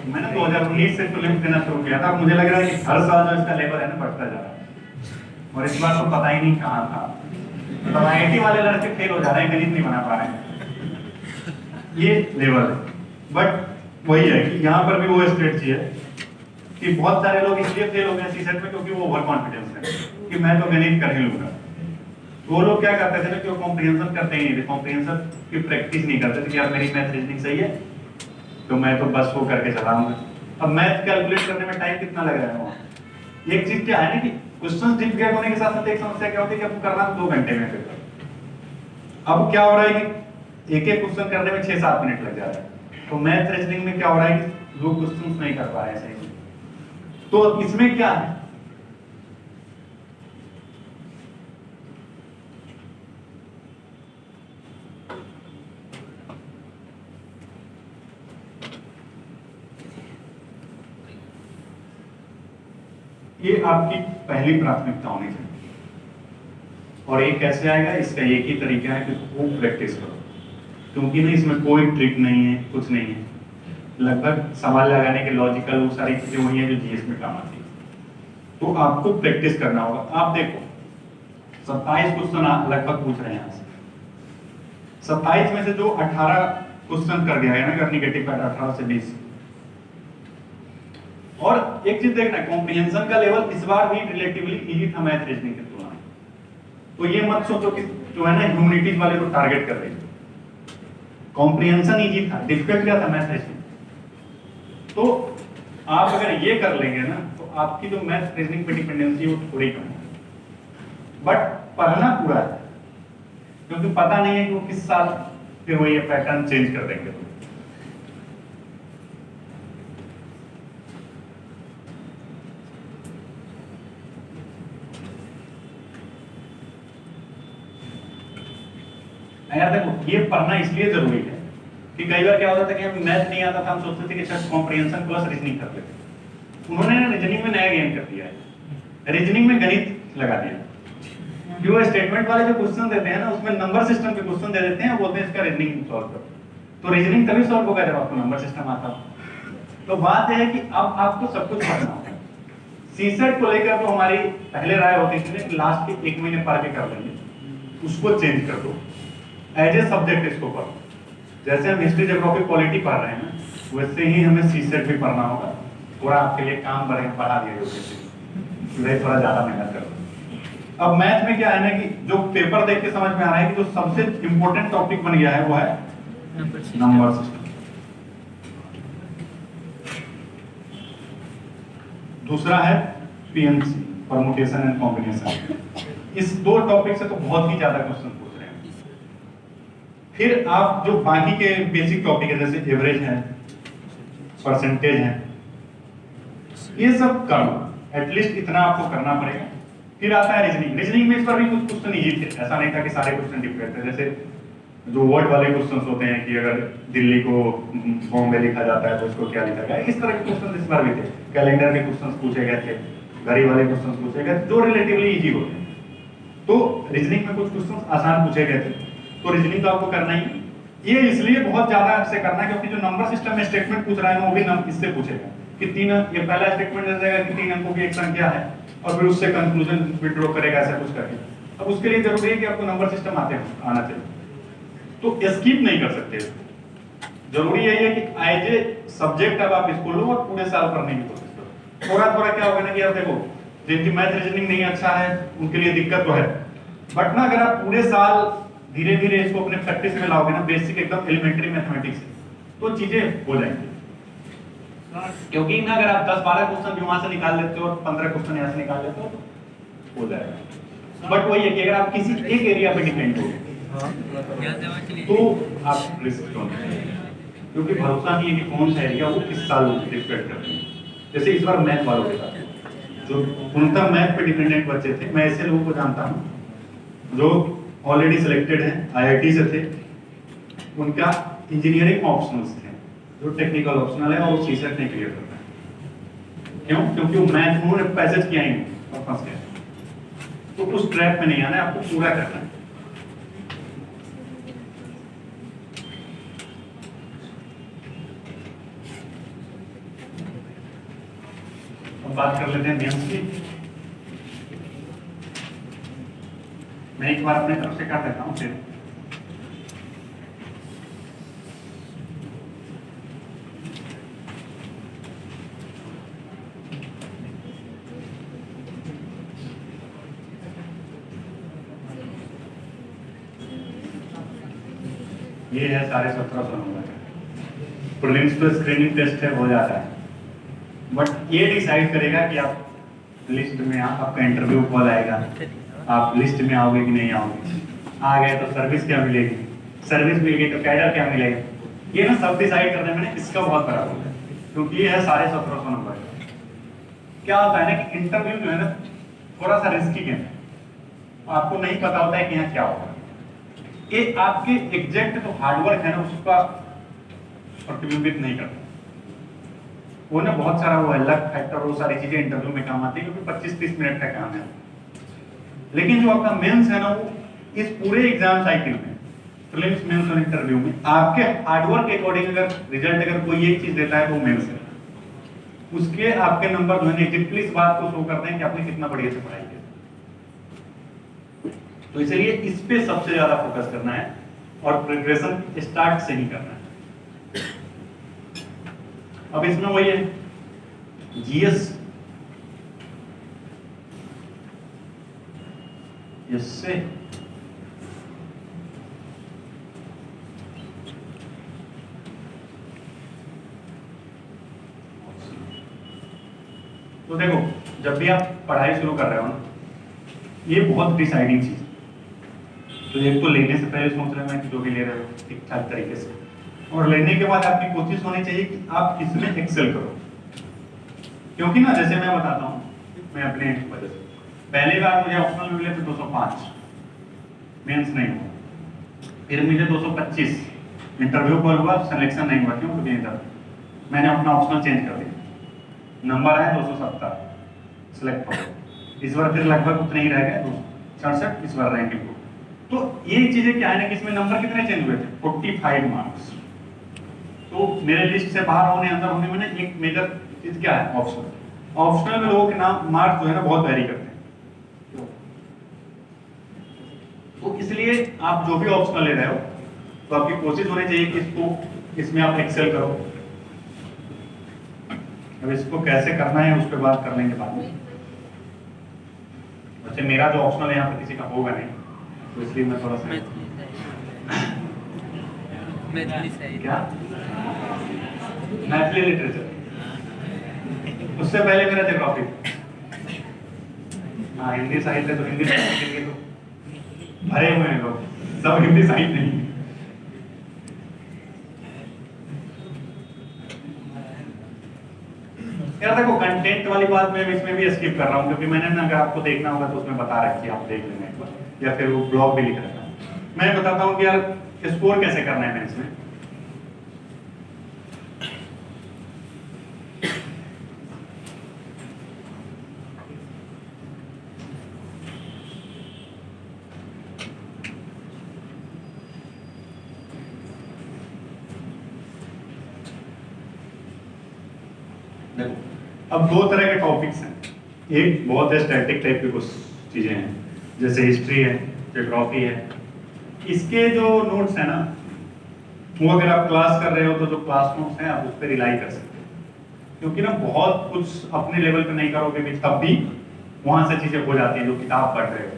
मैंने 2019 से प्रीलिम्स देना शुरू किया था। मुझे लग रहा है कि हर साल जो इसका लेवल है ना बढ़ता जा रहा है, और इस बार तो पता ही नहीं कहाँ था। मतलब IIT वाले लड़के फेल हो जा रहे हैं, गणित नहीं बना पा रहे हैं, ये लेवल है। बट वही है कि यहाँ पर भी वो स्ट्रेटजी है कि बहुत सारे लोग इसलिए फेल हो गए सीसेट में क्योंकि वो ओवर कॉन्फिडेंस है कि मैं तो गणित कर ही लूंगा। वो लोग क्या करते थे ना कि वो कॉम्प्रिहेंशन करते ही नहीं थे, कॉम्प्रिहेंशन की प्रैक्टिस नहीं करते थे कि यार मेरी मैथ रीजनिंग सही है तो मैं तो बस वो करके चलाऊंगा। अब मैथ कैलकुलेट करने में टाइम कितना लग रहा है वहाँ। एक चीज क्या है ना कि क्वेश्चन डिफिकल्ट होने के साथ साथ एक समस्या क्या होती है कि आपको करना 2 घंटे में पेपर। अब क्या हो रहा है कि एक एक क्वेश्चन करने में 6-7 मिनट लग जा रहा है। तो मैथ रीजनिंग में क्या हो रहा है कि लोग क्वेश्चन नहीं कर पा रहे हैं सही से। तो इसमें क्या है, ये आपकी पहली प्राथमिकता होनी चाहिए। और ये कैसे आएगा, इसका एक ही तरीका है कि खूब प्रैक्टिस करो, क्योंकि ना इसमें कोई ट्रिक नहीं है, कुछ नहीं है। लगभग सवाल लगाने के लॉजिकल वो सारी चीजें वही है जो जीएस में काम आती है। तो आपको प्रैक्टिस करना होगा। आप देखो 27 क्वेश्चन लगभग पूछ रहे हैं यहाँ से। 27 में से जो 18 क्वेश्चन कर दिया है ना, अगर निगेटिव पैटर्न 18 से 20। और एक चीज देखना, कॉम्प्रिहेंशन का लेवल इस बार भी रिलेटिवली इजी था मैथ रीजनिंग की तुलना में। तो ये मत सोचो कि जो है ना ह्यूमैनिटीज वाले को टारगेट कर रही है। कॉम्प्रिहेंशन इजी था, डिफिकल्ट क्या था मैथ रीजनिंग। तो आप अगर ये कर लेंगे ना तो आपकी जो मैथ रीजनिंग पे डिपेंडेंसी वो थोड़ी कम है। बट पढ़ना पूरा है, क्योंकि पता नहीं है कि वो किस साल फिर वो ये पैटर्न चेंज कर देंगे। यार देखो ये पढ़ना इसलिए जरूरी है कि कई बार क्या होता था कि हमें मैथ नहीं आता था, हम सोचते थे कि अच्छा कॉम्प्रिहेंशन प्लस रीजनिंग कर लेते। उन्होंने रीजनिंग में नया गेम कर दिया है, रीजनिंग में गणित लगा दिया। जो स्टेटमेंट वाले जो क्वेश्चन देते हैं ना उसमें नंबर सिस्टम के क्वेश्चन दे देते हैं, बोलते हैं इसका रीजनिंग सॉल्व करो। तो रीजनिंग तभी सॉल्व होगा जब आपको नंबर सिस्टम आता हो। तो बात यह है कि अब आपको सब कुछ पढ़ना होगा। सीसेट को लेकर तो हमारी पहले राय होती थी कि लास्ट के 1 महीने पढ़ के कर लेंगे, उसको चेंज कर दो, एज ए सब्जेक्ट इसको पढ़ो। जैसे हम हिस्ट्री ज्योग्राफी पॉलिटी पढ़ रहे हैं वैसे ही हमें सीसेट भी पढ़ना होगा। थोड़ा आपके लिए काम बढ़ा दिया जो थोड़ा ज्यादा मेहनत करो। अब मैथ में क्या है ना कि जो पेपर देख के समझ में आ रहा है कि जो सबसे इंपॉर्टेंट टॉपिक बन गया है वो है नंबर सिस्टम। दूसरा है पीएमसी, परमुटेशन एंड कॉम्बिनेशन। इस 2 टॉपिक से तो बहुत ही ज्यादा क्वेश्चन पूछ रहे हैं। फिर आप जो बाकी के बेसिक टॉपिक है जैसे एवरेज है, परसेंटेज है, ये सब कर लो, एटलीस्ट इतना आपको करना पड़ेगा। फिर आता है रीजनिंग। रीजनिंग में इस पर भी कुछ क्वेश्चन इजी थे, ऐसा नहीं था कि सारे क्वेश्चन डिफिकल्ट थे। जैसे जो वर्ड वाले क्वेश्चन होते हैं कि अगर दिल्ली को बॉम्बे लिखा जाता है तो उसको क्या लिखा गया, इस तरह के क्वेश्चन इस बार भी थे। कैलेंडर के क्वेश्चन पूछे गए थे, घड़ी वाले क्वेश्चन पूछे गए जो रिलेटिवली इजी होते हैं। तो रीजनिंग में कुछ क्वेश्चन आसान पूछे गए थे, तो रीजनिंग तो आपको करना ही। ये इसलिए बहुत ज्यादा आपसे करना है क्योंकि जो नंबर सिस्टम में स्टेटमेंट पूछ रहा है वो भी इससे पूछेगा कि 3 ये पहला स्टेटमेंट दे देगा कि 3 अंकों की एक संख्या है और फिर उससे कंक्लूजन विड्रॉ करेगा, ऐसा कुछ करके। अब उसके लिए जरूरी है कि आपको नंबर सिस्टम आना चाहिए, तो स्किप नहीं कर सकते इसको। जरूरी यही है कि एज ए सब्जेक्ट अब आप इसको लो और पूरे साल पढ़ने की कोशिश करो। थोड़ा थोड़ा क्या होगा ना कि यार देखो जिनकी मैथ रीजनिंग नहीं अच्छा है उनके लिए दिक्कत तो है, बट ना अगर आप पूरे साल धीरे धीरे इसको अपने प्रैक्टिस में लाओगे ना, बेसिक एकदम एलिमेंट्री मैथमेटिक्स, तो चीजें हो जाएंगी। क्योंकि ना अगर आप 10-12 क्वेश्चन भी वहां से निकाल लेते हो और 15 क्वेश्चन यहाँ से निकाल लेते हो तो हो जाएगा। बट वही है कि अगर आप किसी एक एरिया पे डिपेंड हो तो आप रिस्क लो, क्योंकि भरोसा नहीं है कि कौन सा एरिया वो किस साल डिफेक्ट करते हैं। जैसे इस बार मैथ वालों के साथ जो पूर्णतः मैथ पे डिपेंडेंट बच्चे थे, मैं ऐसे लोगों को जानता हूँ जो ऑलरेडी सिलेक्टेड हैं, आईआईटी से थे, उनका इंजीनियरिंग ऑप्शनल्स थे, जो टेक्निकल ऑप्शनल है और वो सीसेट नहीं क्लियर करता है। क्यों? क्योंकि वो मैथ उन्होंने पैसेज किया ही और फंस गए। तो उस ट्रैप में नहीं आना है, आपको पूरा करना है। बात कर लेते हैं मेंस की। मैं एक बार अपने तरफ से कर देता हूँ फिर। ये है 1750 नंबर। प्रीलिम्स तो स्क्रीनिंग टेस्ट है, हो जाता है, बट ये डिसाइड करेगा कि आप लिस्ट में आपका इंटरव्यू कॉल आएगा, आप लिस्ट में आओगे कि नहीं आओगे। आ गए तो सर्विस क्या मिलेगी, सर्विस मिल गई तो कैडर क्या मिलेगा, ये ना सब डिसाइड करने में इसका बहुत बड़ा रोल है, क्योंकि ये है 1750 नंबर। क्या होता है ना कि इंटरव्यू जो है ना थोड़ा सा रिस्की गेम है, आपको नहीं पता होता है कि यहाँ क्या होगा। ये आपके एग्जैक्ट जो हार्डवर्क है ना उसका प्रतिबिंबित नहीं करता। वो ना बहुत सारा वो है लक फैक्टर, वो सारी चीजें इंटरव्यू में काम आती है, क्योंकि 25-30 मिनट का काम है। लेकिन जो आपका मेंस है ना वो इस पूरे एग्जाम साइकिल में, प्रीलिम्स मेंस और इंटरव्यू में आपके हार्डवर्क के अकॉर्डिंग अगर रिजल्ट अगर कोई एक चीज देता है तो मेंस है, उसके आपके नंबर जो है एग्जैक्टली इस बात को शो करते हैं कि आपने कितना बढ़िया से पढ़ाई की। तो इसलिए इस पे सबसे ज्यादा फोकस करना है और प्रिपरेशन स्टार्ट से ही करना है। अब इसमें वही है जीएस, इससे तो देखो जब भी आप पढ़ाई शुरू कर रहे हो ना, ये बहुत डिसाइडिंग चीज है। तो एक तो लेने से पहले सोच रहे हैं कि जो भी ले रहे हो ठीक ठाक तरीके से, और लेने के बाद आपकी कोशिश होनी चाहिए कि आप इसमें एक्सेल करो। क्योंकि ना जैसे मैं बताता हूँ, मैं अपने वजह से पहली बार मुझे ऑप्शनल में मिले थे 205, मेंस नहीं हुआ। फिर मुझे 225 इंटरव्यू कॉल हुआ, सिलेक्शन नहीं हुआ। क्यों? क्योंकि इधर मैंने अपना ऑप्शनल चेंज कर दिया, नंबर आया 270, सिलेक्ट हो गया। इस बार फिर लगभग उतने ही रह गए, 267 इस बार रैंक इम्प्रूव। तो ये चीजें क्या है ना कि इसमें नंबर कितने चेंज हुए थे, 45 मार्क्स। तो मेरे लिस्ट से बाहर होने अंदर होने में ना एक मेजर चीज क्या है, ऑप्शनल। ऑप्शनल में लोगों के नाम मार्क्स जो है ना बहुत वेरी करते हैं। तो इसलिए आप जो भी ऑप्शनल ले रहे हो तो आपकी कोशिश होनी चाहिए कि इसको इसमें आप एक्सेल करो। अब इसको कैसे करना है उस पर बात कर लेंगे बाद में। वैसे मेरा जो ऑप्शनल है यहाँ पे किसी का होगा नहीं, तो इसलिए मैं थोड़ा सा क्या मैथिली लिटरेचर, उससे पहले मेरा ज्योग्राफी। हाँ हिंदी साहित्य, तो हिंदी साहित्य के लिए तो भरे हुए हैं लोग, सब हिंदी साहित्य नहीं। यार देखो कंटेंट वाली बात मैं इसमें भी स्किप कर रहा हूँ, क्योंकि मैंने ना अगर आपको देखना होगा तो उसमें बता रखी है, आप देख लेना एक बार, या फिर वो ब्लॉग भी लिख रखा है। मैं बताता हूँ कि यार स्कोर कैसे करना है मेंस में। देखो अब दो तरह के टॉपिक्स हैं, एक बहुत स्टैटिक टाइप की कुछ चीजें हैं जैसे हिस्ट्री है, ज्योग्राफी है। इसके जो नोट्स है ना वो अगर आप क्लास कर रहे हो तो जो क्लास नोट्स हैं आप उस पर रिलाई कर सकते हो, क्योंकि ना बहुत कुछ अपने लेवल पे नहीं करोगे भी तब भी वहां से चीजें हो जाती हैं जो किताब पढ़ रहे हो।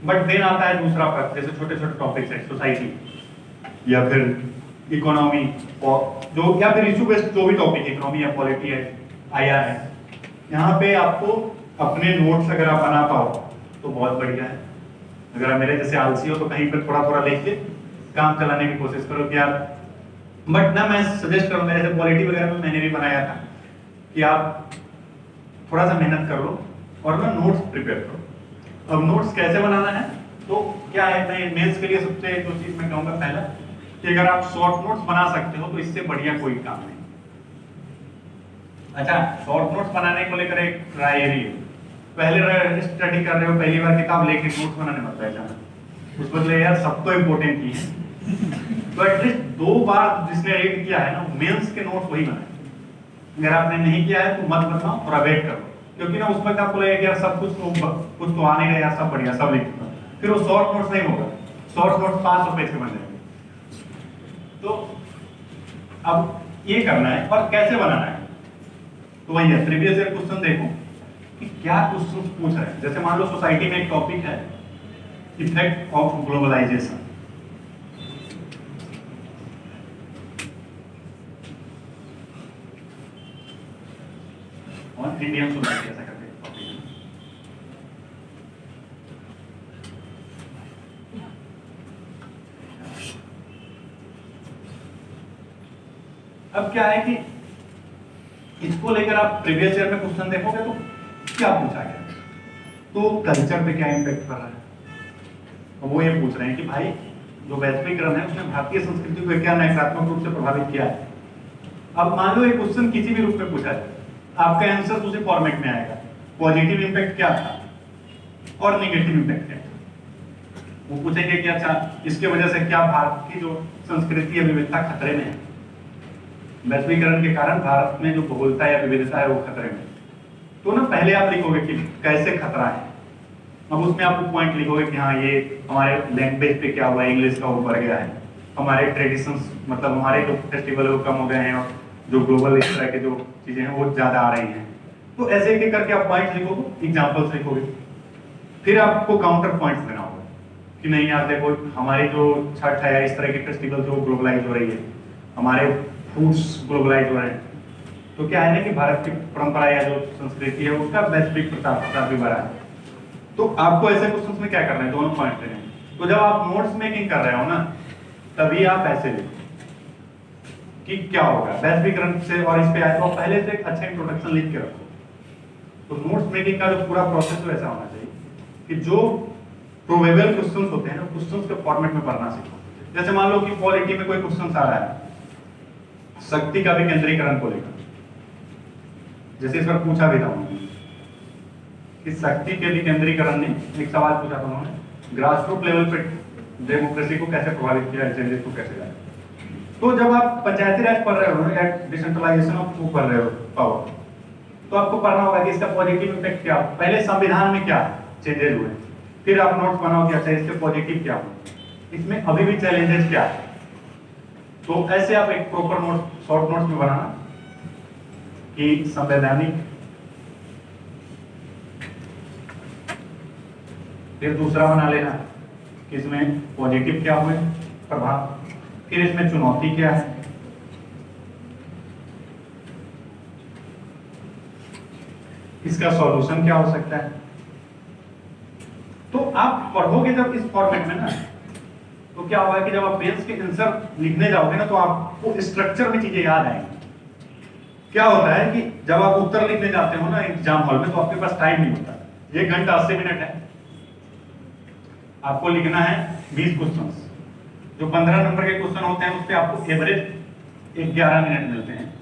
बट देन आता है दूसरा पक्ष, जैसे छोटे छोटे टॉपिक्स है, सोसाइटी या फिर इकोनॉमी, जो या फिर इशू बेस्ड जो भी टॉपिक, इकोनॉमी या पॉलिटी है, आईआर है, यहाँ पे आपको अपने नोट्स अगर आप बना पाओ तो बहुत बढ़िया है। अगर आप मेरे जैसे आलसी हो तो कहीं पर थोड़ा थोड़ा लिख के काम चलाने की कोशिश करो कि यार, बट ना मैं सजेस्ट करूंगा, जैसे पॉलिटी वगैरह में मैंने भी बनाया था कि आप थोड़ा सा मेहनत कर लो और ना नोट्स प्रिपेयर करो। अब नोट्स कैसे बनाना है, तो क्या है, मैं मेंस के लिए सबसे जो चीज मैं कहूंगा पहला कि अगर आप शॉर्ट नोट्स बना सकते हो तो इससे बढ़िया कोई काम नहीं। अच्छा, शॉर्ट नोट्स बनाने को लेकर एक राय ये है, पहले स्टडी कर रहे हो, पहली बार किताब लेके नोट्स बनाने मत बैठ जाना, उस बदले यार सब तो इम्पोर्टेंट ही है, तो एटलीस्ट 2 बार जिसने रीड किया है ना मेंस के नोट्स वही बनाए। अगर आपने नहीं किया है तो मत बनाओ, थोड़ा वेट करो, क्योंकि ना उस वक्त आपको लगेगा कि यार सब कुछ तो आने का यार, सब बढ़िया सब लिख दूंगा, फिर वो शॉर्ट नोट्स नहीं होगा, शॉर्ट नोट्स 500 पेज के बन जाएंगे। तो अब ये करना है और कैसे बनाना है, तो वही है प्रीवियस ईयर क्वेश्चन देखो कि क्या क्वेश्चन पूछ रहे हैं। जैसे मान लो सोसाइटी में एक टॉपिक है इफेक्ट ऑफ ग्लोबलाइजेशन, और इंडियन सोसाइटी ऐसा करके टॉपिक है। अब क्या है कि इसको लेकर आप प्रीवियस ईयर में क्वेश्चन देखोगे तो क्या पूछा गया, तो कल्चर पे क्या इंपैक्ट कर रहा है। और वो ये पूछ रहे हैं कि भाई जो वैश्वीकरण है उसने भारतीय संस्कृति को क्या नकारात्मक रूप से प्रभावित किया है। अब मान लो ये क्वेश्चन किसी भी रूप में पूछा जाए, आपका आंसर उसी फॉर्मेट में आएगा, पॉजिटिव इंपैक्ट क्या था और नेगेटिव इंपैक्ट क्या था। वो पूछेंगे कि अच्छा इसके वजह से क्या भारत की जो संस्कृति या विविधता खतरे में है, वैश्वीकरण के कारण भारत में जो बहुलता या विविधता है वो खतरे में। तो ना पहले आप लिखोगे कि कैसे खतरा है, अब उसमें आप पॉइंट लिखोगे कि हाँ ये हमारे लैंग्वेज पे क्या हुआ है, इंग्लिश का वो बढ़ गया है, हमारे ट्रेडिशंस मतलब हमारे जो फेस्टिवल है वो कम हो गए हैं, और जो ग्लोबल इस तरह के जो चीजें हैं वो ज्यादा आ रही हैं। तो ऐसे एक करके आप पॉइंट्स लिखोगे, एग्जांपल्स लिखोगे, फिर आपको काउंटर पॉइंट्स देना होगा कि नहीं यार देखो हमारी जो छठ है या इस तरह की फेस्टिवल जो ग्लोबलाइज हो रही है, हमारे फूड्स ग्लोबलाइज हो रहे हैं, तो क्या है ना कि भारत की परंपरा या जो संस्कृति है उसका वैश्विक प्रसार भी बढ़ा है। तो आपको ऐसे क्वेश्चंस में क्या करना है, दोनों पॉइंट देने हैं। तो जब आप नोट्स मेकिंग कर रहे हो ना, तभी आप ऐसे लिखो कि क्या होगा वैश्वीकरण से, और इस पे आए तो पहले से एक अच्छा इंट्रोडक्शन लिख के रखो। तो नोट्स मेकिंग का जो पूरा प्रोसेस है ऐसा होना चाहिए कि जो प्रोबेबल क्वेश्चंस होते हैं ना, क्वेश्चंस के फॉर्मेट में पढ़ना सीखो। जैसे मान लो कि पॉलिटी में कोई क्वेश्चन आ रहा है शक्ति का विकेंद्रीकरण को लेकर, जैसे इस पर पूछा भी था उन्होंने कि शक्ति के विकेंद्रीकरण ने एक सवाल पूछा था उन्होंने, ग्रास रूट लेवल पे डेमोक्रेसी को कैसे प्रभावित किया, चेंजेस को कैसे लाया। तो जब आप पंचायती राज पढ़ रहे हो या डिसेंट्रलाइजेशन ऑफ वो पढ़ रहे हो पावर, तो आपको पढ़ना होगा कि इसका पॉजिटिव इफेक्ट क्या, पहले संविधान में क्या चेंजेस हुए, फिर आप नोट्स बनाओ कि अच्छा इसके पॉजिटिव क्या हुए, इसमें अभी भी चैलेंजेस क्या है। तो ऐसे आप एक प्रॉपर नोट शॉर्ट नोट्स में बनाना कि संवैधानिक, फिर दूसरा बना लेना कि इसमें पॉजिटिव क्या हुए प्रभाव, फिर इसमें चुनौती क्या है, इसका सॉल्यूशन क्या हो सकता है। तो आप पढ़ोगे जब इस फॉर्मेट में ना, तो क्या होगा कि जब आप मेंस के आंसर लिखने जाओगे ना, तो आपको स्ट्रक्चर में चीजें याद आएंगी। क्या होता है कि जब आप उत्तर लिखने जाते हो ना एग्जाम हॉल में, तो आपके पास टाइम नहीं होता, 1 घंटा 80 मिनट है, आपको लिखना है 20 क्वेश्चंस। जो 15 नंबर के क्वेश्चन होते हैं उस पे आपको एवरेज 11 मिनट मिलते हैं,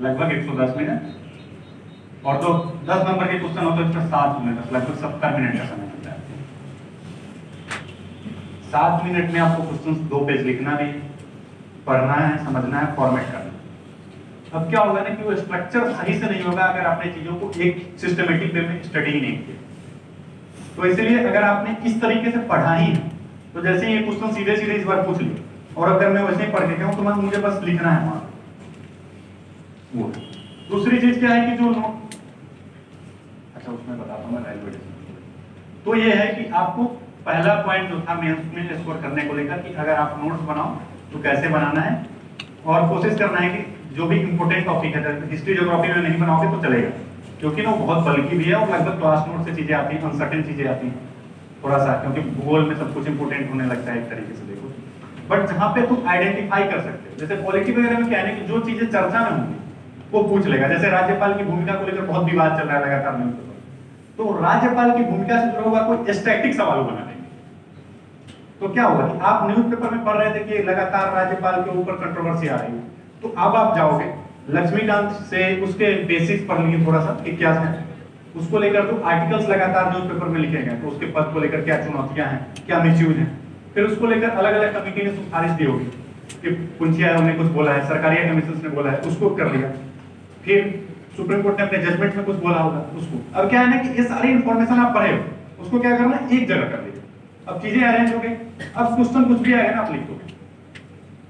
लगभग 110 मिनट, और जो 10 नंबर के क्वेश्चन होते हैं उसमें 7 मिनट, लगभग 70 मिनट का समय मिलता है। 7 मिनट में आपको क्वेश्चन 2 पेज लिखना भी, पढ़ना है, समझना है, फॉर्मेट करना है। अब क्या होगा ना कि वो स्ट्रक्चर सही से नहीं होगा अगर आपने चीजों को एक सिस्टमेटिक वे में स्टडी ही नहीं किया। तो इसलिए अगर आपने इस तरीके से पढ़ा ही, तो जैसे ये क्वेश्चन सीधे सीधे इस बार पूछ लिए, और अगर मैं वैसे ही पढ़ के गया हूं तो मुझे बस लिखना है वहां वो। दूसरी चीज क्या है कि जो नोट, अच्छा उसमें बताता हूं मैं वैल्यूएशन। तो ये है कि आपको पहला पॉइंट जो था मेंस में स्कोर करने को लेकर कि अगर आप नोट्स बनाओ तो कैसे बनाना है, और कोशिश करना है कि जो भी इंपोर्टेंट टॉपिक है, हिस्ट्री ज्योग्राफी में नहीं बनाओगे तो चलेगा, क्योंकि ना वो बहुत बल्कि भी है और लगभग क्लास नोट से चीजें आती हैं, अनसर्टेन चीजें आती हैं थोड़ा सा, क्योंकि भूगोल में सब कुछ इंपोर्टेंट होने लगता है एक तरीके से देखो। बट जहां पे तुम आइडेंटिफाई कर सकते हो, जैसे पॉलिटी वगैरह में क्या है कि जो चीजें चर्चा में होंगी वो पूछ लेगा। जैसे राज्यपाल की भूमिका को लेकर बहुत विवाद चल रहा है लगातार न्यूज़ पेपर, तो राज्यपाल की भूमिका से जुड़ा हुआ कोई स्टैटिक सवाल बना देंगे। तो क्या होगा कि आप न्यूज़पेपर में पढ़ रहे थे कि लगातार राज्यपाल के ऊपर कंट्रोवर्सी आ रही है, तो अब आप जाओगे लक्ष्मीकांत से उसके बेसिक्स पढ़ लिए थोड़ा सा कि क्या है, उसको लेकर तो आर्टिकल्स लगातार न्यूज़पेपर में लिखे गए, तो उसके पद को लेकर क्या चुनौतियां हैं, क्या मिसयूज है। फिर उसको लेकर अलग अलग कमेटी ने सिफारिश दी होगी कि पुंछिया ने कुछ बोला है, सरकारिया कमीशन ने बोला है, उसको कर लिया। फिर सुप्रीम कोर्ट ने अपने जजमेंट में कुछ बोला होगा उसको। अब क्या है ना कि ये सारी इंफॉर्मेशन आप पढ़े हो, उसको क्या करना, एक जगह कर लीजिए। अब चीजें अरेंज हो गई, अब क्वेश्चन कुछ भी आएगा ना आप लिख दोगे।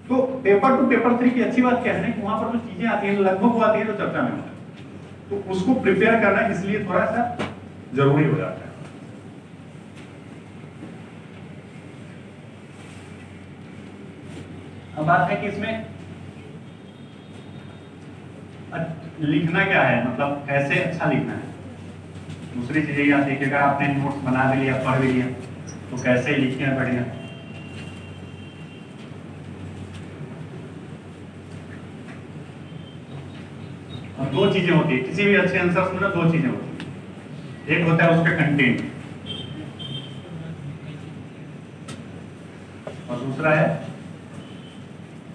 तो पेपर 2 पेपर 3 की अच्छी बात क्या है ना कि वहां पर जो चीजें आती हैं लगभग वो आती है तो चर्चा में होता है, तो उसको प्रिपेयर करना इसलिए थोड़ा सा जरूरी हो जाता है। अब बात है कि इसमें लिखना क्या है, मतलब कैसे अच्छा लिखना है। दूसरी चीज यही आती है कि अगर आपने नोट्स बना भी लिया, पढ़ भी लिया, तो कैसे लिखें बढ़िया। और दो चीजें होती है किसी भी अच्छे आंसर में ना, दो चीजें होती है। एक होता है उसका कंटेंट और दूसरा है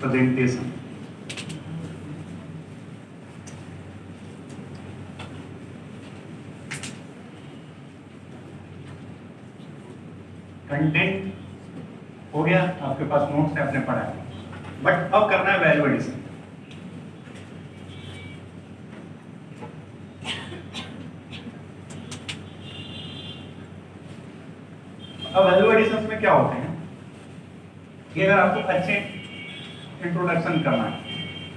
प्रेजेंटेशन। कंटेंट हो गया, आपके पास नोट्स है, आपने पढ़ा है, बट अब करना है वैल्यू एडिशन। अब वैल्यू एडिशन में क्या होते हैं कि अगर आपको अच्छे इंट्रोडक्शन करना है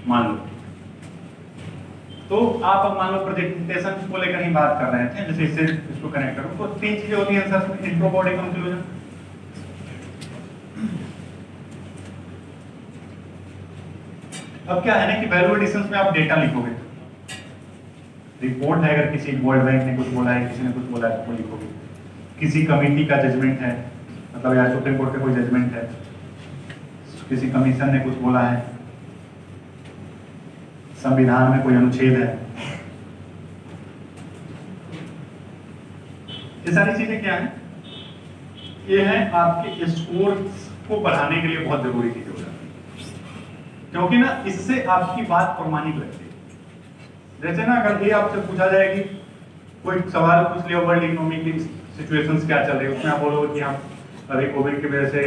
मान लो, तो आप अब मान लो प्रेजेंटेशन को लेकर ही बात कर रहे थे, जैसे इससे इसको कनेक्ट करो तो 3 चीजें होती हैं आंसर में, इंट्रो, बॉडी, कंक्लूजन। अब क्या है ना कि वैल्यू एडिशन में आप डेटा लिखोगे, रिपोर्ट है, अगर किसी वर्ल्ड बैंक ने कुछ बोला है, किसी ने कुछ बोला है तो वो लिखोगे। किसी कमेटी का जजमेंट है, मतलब यार सुप्रीम कोर्ट का कोई जजमेंट है, किसी कमीशन ने कुछ बोला है, संविधान में कोई अनुच्छेद है, ये सारी चीजें क्या है, ये है आपके स्कोर को बढ़ाने के लिए बहुत जरूरी चीजें हो जाती है, क्योंकि ना इससे आपकी बात प्रमाणिक लगती है। जैसे ना अगर ये आपसे पूछा जाए कि कोई सवाल पूछ लिया वर्ल्ड इकोनॉमी की सिचुएशंस क्या चल रही है, उसमें आप बोलोगे कि हम अभी कोविड की वजह से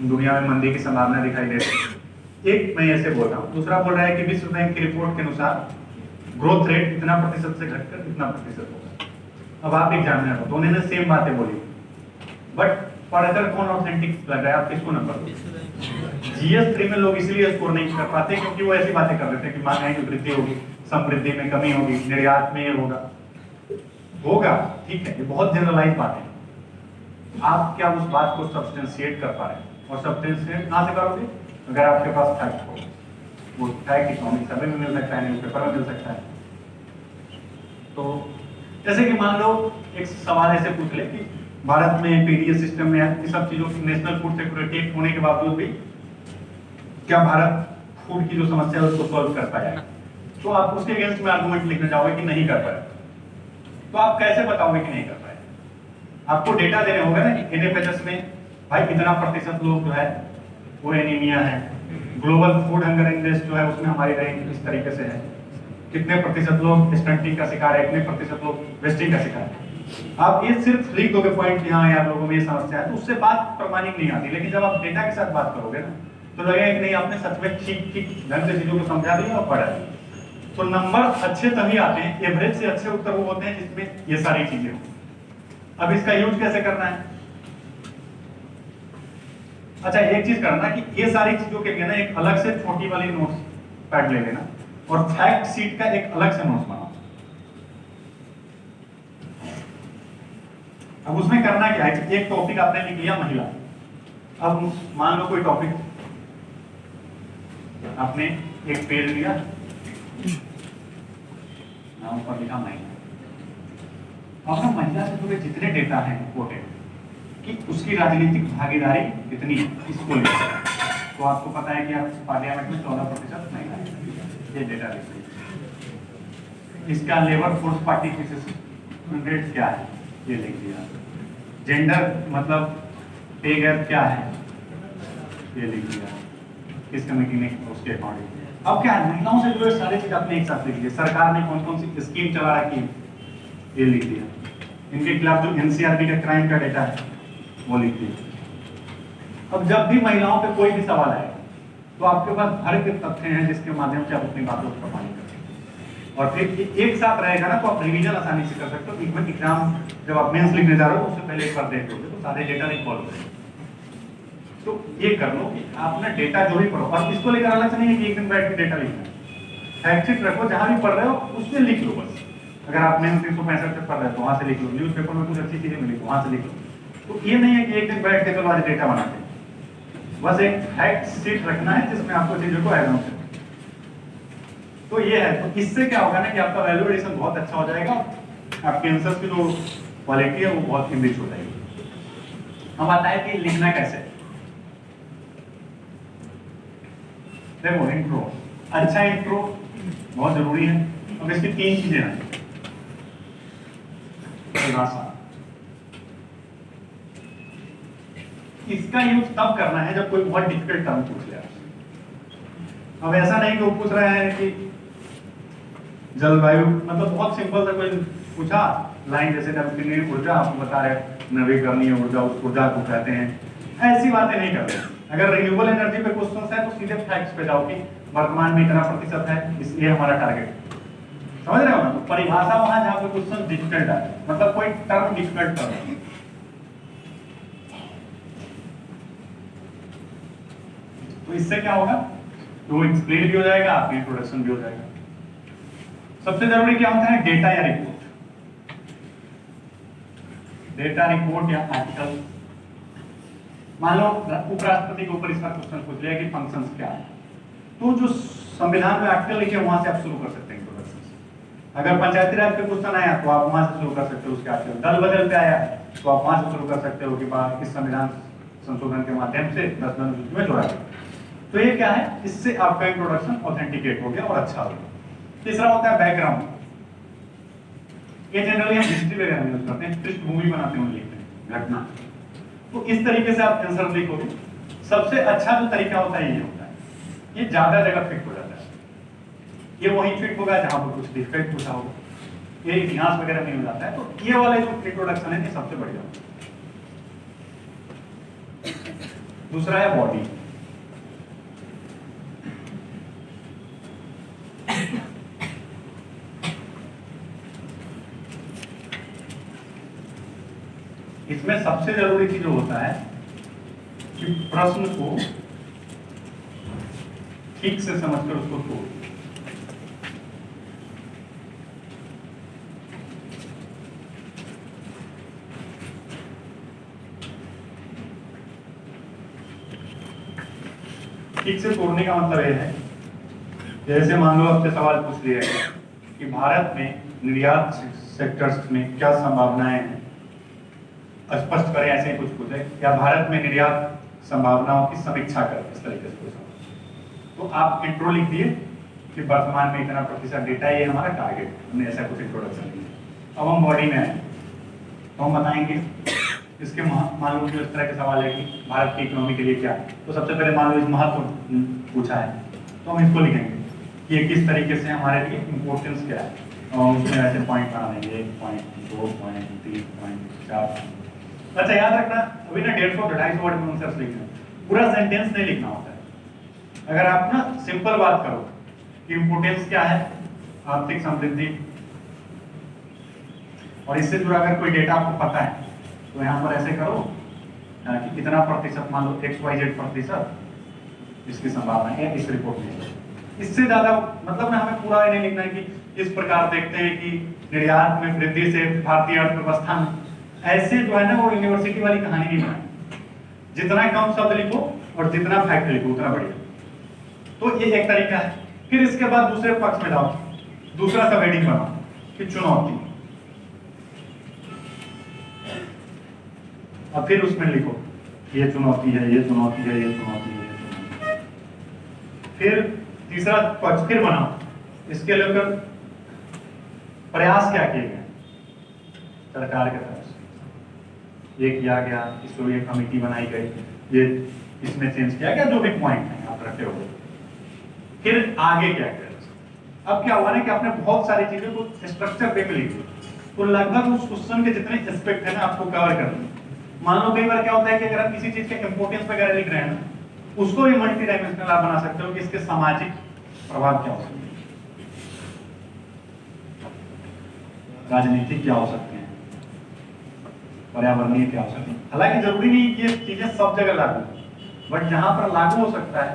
दुनिया में मंदी की संभावना दिखाई दे रही है, एक मैं ऐसे बोल रहा हूँ, दूसरा बोल रहा है कि विश्व बैंक की रिपोर्ट के अनुसार ग्रोथ रेट इतना प्रतिशत से घटकर इतना प्रतिशत होगा। अब आप एग्जामिनर हो, दोनों ने सेम बातें बोली, बट पढ़कर कौन ऑथेंटिक लग रहा है, आप किसको नंबर दो। जीएस 3 में लोग इसलिए स्कोर नहीं कर पाते क्योंकि वो ऐसी बातें कर देते हैं कि महंगाई में वृद्धि होगी, समृद्धि में कमी होगी, निर्यात में ये होगा, ठीक है, ये बहुत जनरलाइज बात है। आप क्या उस बात को सब्सटेंशिएट कर पा रहे हैं, और सब्सटेंशिएट कहां से करोगे, अगर आपके पास फैक्ट हो। वो फैक्ट इकोनॉमिक सर्वे में मिल सकता है, न्यूज़पेपर में मिल सकता है। तो जैसे कि मान लो एक सवाल ऐसे पूछ ले कि भारत में पीडीएस सिस्टम में इन सब चीजों की नेशनल फूड सिक्योरिटी एक्ट होने के बावजूद भी क्या भारत फूड की जो समस्या है उसको सॉल्व कर पाया, तो आप उसके अगेंस्ट में आर्गुमेंट लिखने जाओगे कि नहीं कर पाया, तो आप कैसे बताओगे कि नहीं कर पाए। आपको डेटा देने होगा ना कि एनएफएचएस में भाई कितना प्रतिशत लोग जो है वो एनीमिया है, ग्लोबल फूड हंगर इंडेक्स जो है उसमें हमारी रैंक इस तरीके से है, कितने प्रतिशत लोग स्टंटिंग का शिकार है, कितने प्रतिशत लोग वेस्टिंग का शिकार है। आप ये सिर्फ लिख दोगे पॉइंट कि हाँ यार लोगों में ये समस्या है, तो उससे बात प्रमाणिक नहीं आती। लेकिन जब आप डेटा के साथ बात करोगे ना, तो लगेगा कि नहीं आपने सच में ठीक ढंग से चीजों को समझा दिया और पढ़ा दिया। तो नंबर अच्छे तभी आते हैं, एवरेज से अच्छे उत्तर वो होते हैं जिसमें ये सारी चीजें हो। अब इसका यूज कैसे करना है, अच्छा एक चीज करना कि ये सारी चीजों के लिए ना एक अलग से छोटी वाली नोट्स पैड ले लेना और फैक्ट शीट का एक अलग से नोट्स बनाओ। अब उसमें करना क्या है कि एक टॉपिक आपने लिख लिया महिला, अब मान लो कोई टॉपिक आपने एक पेज लिया, नाम पर लिखा महिला, और ना महिला से जुड़े जितने डेटा हैं इंपोर्टेंट कि उसकी राजनीतिक भागीदारी कितनी है इसको लिखा है। तो आपको पता है कि आप पार्लियामेंट में 14% महिला है, ये डेटा लिख लीजिए। इसका लेबर फोर्स पार्टिसिपेशन रेट क्या है ये लिख दिया। जेंडर मतलब पे गैप क्या है ये लिख दिया, किस कमेटी ने उसके अकॉर्डिंग। अब क्या है महिलाओं से जुड़े सारे चीज आपने एक साथ लिख दिया, सरकार ने कौन कौन सी स्कीम चला रखी है ये लिख दिया, इनके खिलाफ जो एनसीआरबी का क्राइम का डेटा है वो लिख दिया। अब जब भी महिलाओं पे कोई भी सवाल आए तो आपके पास भर के तथ्य हैं जिसके माध्यम से आप अपनी बातों को प्रमाणित कर सकते हैं। और फिर एक साथ रहेगा ना तो आप रिवीजन आसानी से कर सकते हो। इवन एग्जाम जब आप मेंस लिखने जा रहे हो उससे पहले एक बार देख लोगे तो सारे डेटा रिकॉल हो जाएंगे। तो ये कर लो कि आप ना डेटा जो भी पढ़ो, और इसको लेकर अलग से नहीं है कि एक दिन बैठ के डेटा लिखना है। फैक्ट शीट रखो, जहां भी पढ़ रहे हो उसमें लिख लो बस। अगर आप मेंस 365 से पढ़ रहे हो तो वहां से लिख लो, न्यूज़पेपर में कुछ अच्छी चीजें मिली तो वहां से लिख लो। तो ये नहीं है कि एक दिन बैठ के चलो आज डेटा बनाते हैं, बस एक फैक्ट शीट रखना है जिसमें आपको चीजों को एनाउंस करना है। तो ये है, तो इससे क्या होगा ना कि आपका वैल्यू एडिशन बहुत अच्छा हो जाएगा, आपके आंसर्स की जो क्वालिटी है वो बहुत इनरिच हो जाएगी। हम आता है कि लिखना कैसे। देखो इंट्रो, अच्छा इंट्रो बहुत जरूरी है। अब इसकी 3 चीजें हैं। परिभाषा, इसका यूज तब करना है जब कोई बहुत डिफिकल्ट टर्म पूछ ले आपसे। अब ऐसा नहीं कि वो पूछ रहे हैं कि जलवायु, मतलब बहुत सिंपल सा कोई पूछा लाइन, जैसे नवीकरणीय ऊर्जा, आपको बता रहे नवीकरणीय ऊर्जा उस ऊर्जा को कहते हैं, ऐसी बातें नहीं करते। अगर रिन्यूएबल एनर्जी पे क्वेश्चन है तो सीधे फैक्ट्स पे जाओ कि वर्तमान में इतना प्रतिशत है, इसलिए हमारा टारगेट। समझ रहे हो ना? तो परिभाषा वहां जहां पे क्वेश्चन डिफिकल्ट है, मतलब कोई टर्म डिफिकल्ट टर्म है। तो इससे क्या होगा, तो एक्सप्लेन भी हो जाएगा, आपकी इंट्रोडक्शन भी हो जाएगा। सबसे जरूरी क्या होता है, डेटा या रिपोर्ट। डेटा, रिपोर्ट या आर्टिकल। मान लो उपराष्ट्रपति के ऊपर इसका क्वेश्चन पूछ लिया कि फंक्शंस क्या है, तो जो संविधान में आर्टिकल लिखे वहां से आप शुरू कर सकते हैं इंट्रोडक्शन से। अगर पंचायती राज पे क्वेश्चन आया तो आप वहां से शुरू कर सकते हो उसके आर्टिकल। दल बदल पे आया तो आप वहां से शुरू कर सकते हो कि इस संविधान संशोधन के माध्यम से 10 अनुसूची में जोड़ा गया। तो ये क्या है, इससे आपका इंट्रोडक्शन ऑथेंटिकेट हो गया और अच्छा हो गया। तीसरा होता है बैकग्राउंड। ये जनरली हम हिस्ट्री वगैरह में यूज करते हैं, पृष्ठभूमि बनाते हैं लिखते हैं घटना। तो इस तरीके से आप आंसर लिखोगे। सबसे अच्छा जो तरीका होता है ये होता है, ये ज्यादा जगह फिट हो जाता है। ये वही फिट होगा जहां पर कुछ डिफिकल्ट पूछा होगा, ये इतिहास वगैरह में हो जाता है। तो ये वाले जो इंट्रोडक्शन है ये सबसे बढ़िया होता है। दूसरा है बॉडी। इसमें सबसे जरूरी चीज जो होता है कि प्रश्न को ठीक से समझकर उसको तोड़। ठीक से तोड़ने का मतलब यह है, जैसे मान लो आपसे सवाल पूछ लिया गया कि भारत में निर्यात सेक्टर्स में क्या संभावनाएं हैं, स्पष्ट करें, ऐसे ही कुछ पूछे, या भारत में निर्यात संभावनाओं की समीक्षा करें, इस तरीके से पूछा। तो आप इंट्रो लिख दिए कि वर्तमान में इतना प्रतिशत डेटा, ये हमारा टारगेट, हमने ऐसा कुछ इंट्रोडक्शन लिया। अब हम बॉडी में आए तो हम बताएंगे इसके मान लो इस तरह के सवाल है कि भारत की इकोनॉमी के लिए क्या है, तो सबसे पहले मान लो इस महत्व पूछा है तो हम इसको लिखेंगे कि ये किस तरीके से हमारे लिए इंपॉर्टेंस क्या है, और उसमें ऐसे पॉइंट बना देंगे 1 पॉइंट 2 पॉइंट 3 पॉइंट 4। अच्छा याद रखना, अभी ना 150-250 वर्ड में आंसर्स लिखना, पूरा सेंटेंस नहीं लिखना होता है। अगर आप ना सिंपल बात करो कि इंपोर्टेंस क्या है, आर्थिक समृद्धि, और इससे जुड़ा अगर कोई डेटा आपको पता है तो यहाँ पर ऐसे करो कि कितना प्रतिशत, मान लो XYZ प्रतिशत इसकी संभावना है इस रिपोर्ट में। इससे ज्यादा मतलब ना हमें पूरा नहीं लिखना है कि इस प्रकार देखते हैं कि निर्यात में वृद्धि से भारतीय अर्थव्यवस्था में, ऐसे जो है ना वो यूनिवर्सिटी वाली कहानी नहीं बनाई। जितना कम शब्द लिखो और जितना फैक्ट लिखो उतना बढ़िया। तो ये एक तरीका है। फिर इसके बाद दूसरे पक्ष में जाओ, दूसरा सब हेडिंग बनाओ कि चुनौती, और फिर उसमें लिखो ये चुनौती है, ये चुनौती है, ये चुनौती है, ये चुनौती है। फिर तीसरा पक्ष फिर बनाओ, इसके लेकर प्रयास क्या किए गए सरकार के तरफ से, ये किया गया, इसको ये कमेटी बनाई गई, ये इसमें चेंज किया गया, जो भी पॉइंट है आप रखे हो। फिर आगे क्या किया। अब क्या हुआ ना कि आपने बहुत सारी चीजों को स्ट्रक्चर पे लिख दिया, तो लगभग उस क्वेश्चन के जितने एस्पेक्ट है ना आपको कवर करना। मान लो कई बार क्या होता है कि अगर आप किसी चीज के इंपोर्टेंस वगैरह लिख रहे हैं ना, उसको भी मल्टी डायमेंशनल आप बना सकते हो कि इसके सामाजिक प्रभाव क्या हो सकते हैं। राजनीतिक क्या हो सकते हैं, पर्यावरणीय क्या हो सकते हैं। हालांकि जरूरी नहीं कि ये चीजें सब जगह लागू हो, बट जहां पर लागू हो सकता है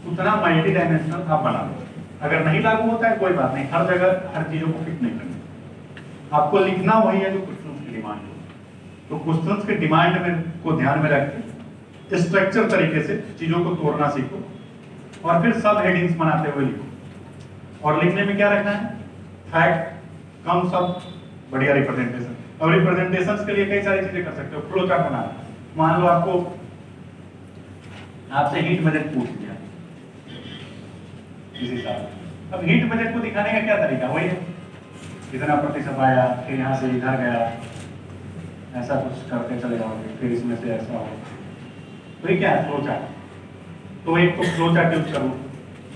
उतना मल्टी डायमेंशनल आप बना लो। अगर नहीं लागू होता है कोई बात नहीं, हर जगह हर चीजों को फिट नहीं करना, आपको लिखना वही है जो क्वेश्चंस की डिमांड हो। तो क्वेश्चंस के डिमांड में को ध्यान में रख के स्ट्रक्चर तरीके से चीजों को तोड़ना सीखो और फिर सब हेडिंग्स बनाते हुए लिखो। और लिखने में क्या रखना है, फैक्ट कम सब बढ़िया रिप्रेजेंटेशन। और रिप्रेजेंटेशंस के लिए कई सारी चीजें कर सकते हो, फ्लो चार्ट बना। मान लो आपसे हीट बजट पूछ दिया इसी साल, अब हीट बजट को दिखाने का क्या तरीका, वही है इतना प्रतिशत आया, फिर यहाँ से इधर गया, ऐसा कुछ करते चले जाओगे, फिर इसमें से ऐसा हो। तो ये क्या है, फ्लो चार्ट। तो एक तो फ्लो चार्ट यूज करो,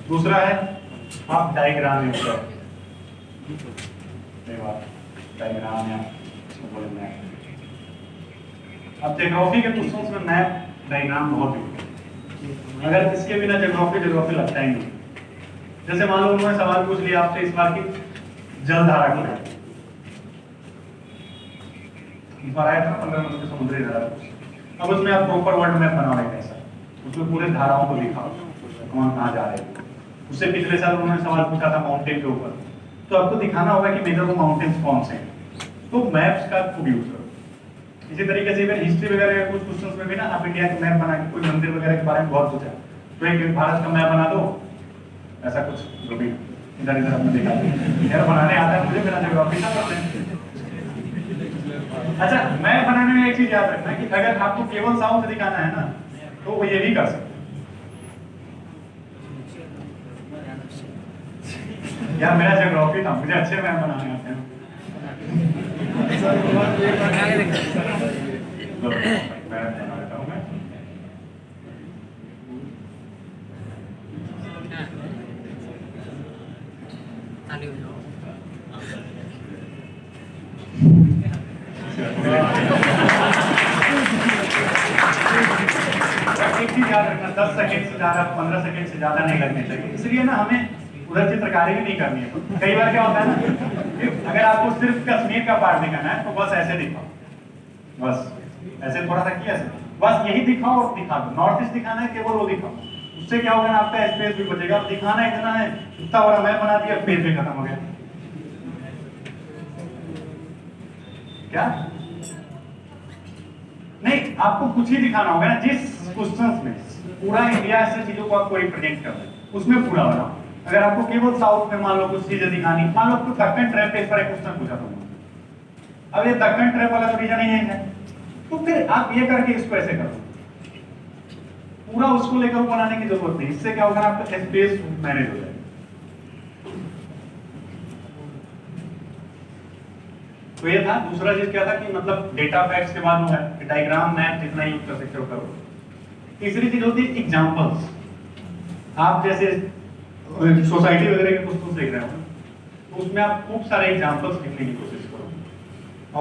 दूसरा है आप डायग्राम यूज करो। डायग्राम या इसको बोले मैप। अब ज्योग्राफी के क्वेश्चंस में मैप डायग्राम बहुत यूज है, अगर इसके बिना ज्योग्राफी लगता ही नहीं। जैसे मान लो उन्होंने सवाल पूछ लिया आपसे इस बार की जलधारा की, इस बार आया था 15 नंबर के समुद्री धारा। अब उसमें आप प्रॉपर वर्ल्ड मैप बनाओ एक ऐसा, उसमें पूरे धाराओं को दिखाओ कौन कहाँ जा रहे हैं। उससे पिछले साल उन्होंने सवाल पूछा था माउंटेन के ऊपर, तो आपको दिखाना होगा कि मेजर माउंटेन्स कौन से हैं, तो मैप्स का खूब यूज करो। इसी तरीके से इवन हिस्ट्री वगैरह कुछ क्वेश्चंस में भी ना आप इंडिया के मैप बना के, कोई मंदिर वगैरह के बारे में बहुत पूछा तो एक भारत का मैप बना दो, ऐसा कुछ जो भी इधर इधर आपने देखा यार बनाने आता है मुझे, मेरा ज्योग्राफी का पता है। अच्छा, मैप बनाने में एक चीज याद रखना है कि अगर आपको केवल साउथ दिखाना है ना तो वो ये भी कर सकते यार, मेरा ज्योग्राफी था, मुझे अच्छे मैप बनाने आते हैं। एक चीज याद रखना, 10 सेकंड से ज्यादा 15 सेकंड से ज्यादा नहीं लगने चाहिए, इसलिए ना हमें उधर चित्रकारी भी नहीं करनी है। कई बार क्या होता है ना, अगर आपको सिर्फ कश्मीर का पार्ट दिखाना है तो बस ऐसे दिखाओ, बस ऐसे थोड़ा सा किया ऐसे, बस यही दिखाओ और दिखा दो। नॉर्थ ईस्ट दिखाना है केवल वो दिखाओ, उससे क्या होगा ना आपका स्पेस भी बचेगा। दिखाना इतना है, इतना बड़ा मैप बना दिया, पेज भी खत्म हो गया। क्या नहीं, आपको कुछ ही दिखाना होगा ना, जिस क्वेश्चंस में पूरा इंडिया से चीजों को आपको रिप्रेजेंट करना है उसमें पूरा बनाओ। अगर आपको केवल साउथ में मान लो कुछ चीजें दिखानी, मान लो आपको दक्कन ट्रैप पे पर एक क्वेश्चन पूछा था, अब ये दक्कन ट्रैप वाला तो रीजन ही है, तो फिर आप ये करके इसको ऐसे करो, पूरा उसको लेकर बनाने की जरूरत नहीं। इससे क्या होगा ना, आपका स्पेस मैनेज हो जाएगा। तो ये था। दूसरा चीज क्या था कि मतलब डेटा फैक्ट्स के बाद वो है कि डायग्राम मैप जितना यूज कर सकते हो करो। तीसरी चीज होती है एग्जांपल्स। आप जैसे सोसाइटी वगैरह के क्वेश्चन देख रहे हो तो उसमें आप खूब सारे एग्जांपल्स लिखने की कोशिश करो,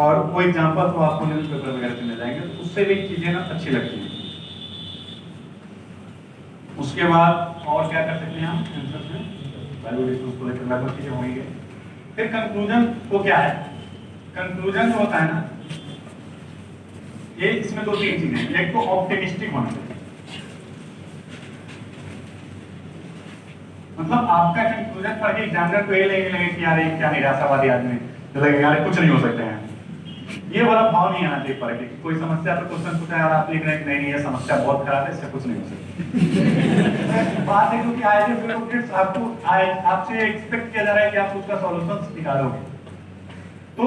और वो एग्जांपल तो आपको न्यूज़पेपर वगैरह से मिल जाएंगे, तो उससे भी चीजें ना अच्छी लगती हैं। उसके बाद और क्या कर सकते हैं हम आंसर में, वैल्यू डिस्टेंस को लेकर लगभग चीजें होंगी। फिर कंक्लूजन को क्या है, कंक्लूजन जो होता है ना, ये इसमें दो तीन चीजें हैं। एक तो ऑप्टिमिस्टिक होना चाहिए, मतलब आपका कंक्लूजन पढ़ के एग्जामिनर को ये लगे कि यार ये क्या निराशावादी आदमी, तो लगे यार कुछ नहीं हो सकते हैं। ये वाला भाव नहीं आना चाहिए पढ़ के। कोई समस्या पर क्वेश्चन पूछा है और आप लिख रहे हैं कि नहीं ये समस्या बहुत खराब है, इससे कुछ नहीं हो सकता। बात है क्योंकि आज के आपको आपसे एक्सपेक्ट किया जा रहा है कि आप उसका सॉल्यूशन निकालोगे, तो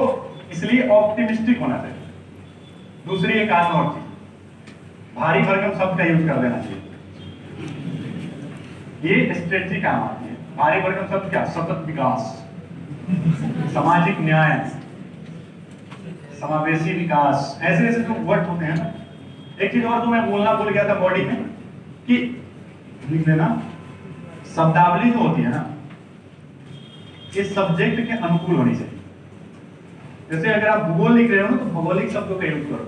इसलिए ऑप्टिमिस्टिक होना चाहिए। दूसरी एक आध और चीज, भारी भरकम शब्द का यूज कर देना चाहिए, ये स्ट्रेटजी काम आती है। भारी भरकम शब्द क्या, सतत विकास, सामाजिक न्याय, समावेशी विकास, ऐसे ऐसे जो वर्ड होते हैं ना। एक चीज और जो मैं बोलना भूल गया था बॉडी में, कि लिख लेना, शब्दावली जो होती है ना, ये सब्जेक्ट के अनुकूल होनी चाहिए। जैसे अगर आप भूगोल लिख रहे हो ना, तो भौगोलिक शब्दों का यूज करो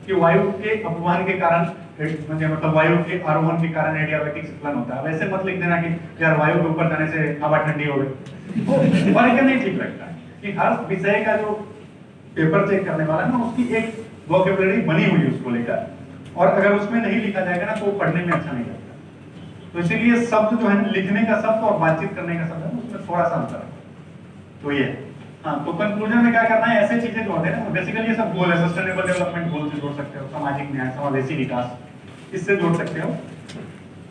कि वायु के अपवहन के कारण, मतलब वायु के आरोहण के कारण एडियाबैटिक स्खलन होता है। वैसे मत लिख देना कि यार वायु के ऊपर जाने से हवा ठंडी हो गई, नहीं ठीक लगता है। कि हर विषय का जो पेपर चेक करने वाला है ना, उसकी एक वोकैबुलरी बनी हुई है उसको लेकर, और अगर उसमें नहीं लिखा जाएगा ना तो वो पढ़ने में अच्छा नहीं लगता। तो इसीलिए शब्द जो है, लिखने का शब्द और बातचीत करने का शब्द है, उसमें थोड़ा सा अंतर है। तो ये हाँ, तो कंक्लूजन में क्या करना है, ऐसे चीजें जो होते हैं ना, बेसिकली ये सब गोल है, सस्टेनेबल डेवलपमेंट गोल से जोड़ सकते हो, सामाजिक न्याय, समावेशी विकास, इससे जोड़ सकते हो।